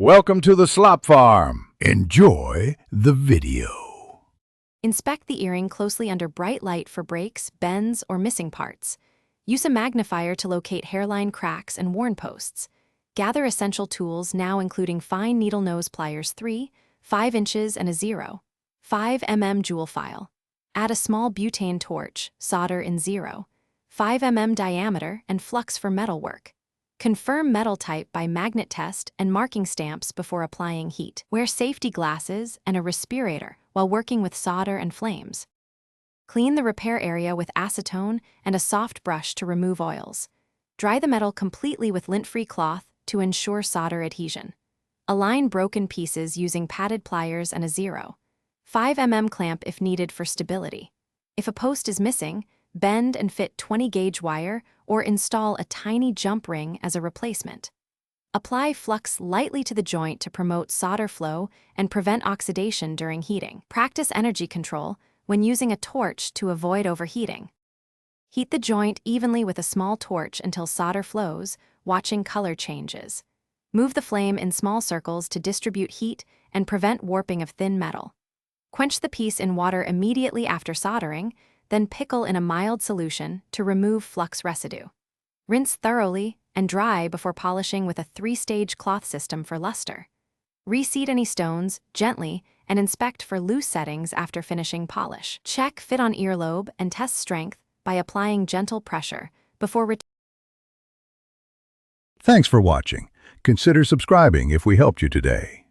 Welcome to the Slop Farm. Enjoy the video. Inspect the earring closely under bright light for breaks, bends, or missing parts. Use a magnifier to locate hairline cracks and worn posts. Gather essential tools now including fine needle nose pliers 3, 5 inches and a 0, 5 mm jewel file. Add a small butane torch, solder in 0, 5 mm diameter and flux for metal work. Confirm metal type by magnet test and marking stamps before applying heat. Wear safety glasses and a respirator while working with solder and flames. Clean the repair area with acetone and a soft brush to remove oils. Dry the metal completely with lint-free cloth to ensure solder adhesion. Align broken pieces using padded pliers and a 0, 5 mm clamp if needed for stability. If a post is missing, bend and fit 20-gauge wire or install a tiny jump ring as a replacement. Apply flux lightly to the joint to promote solder flow and prevent oxidation during heating. Practice energy control when using a torch to avoid overheating. Heat the joint evenly with a small torch until solder flows, watching color changes. Move the flame in small circles to distribute heat and prevent warping of thin metal. Quench the piece in water immediately after soldering, then pickle in a mild solution to remove flux residue. Rinse thoroughly and dry before polishing with a 3-stage cloth system for luster. Reseat any stones gently and inspect for loose settings after finishing polish. Check fit on earlobe and test strength by applying gentle pressure before Thanks for watching. Consider subscribing if we helped you today.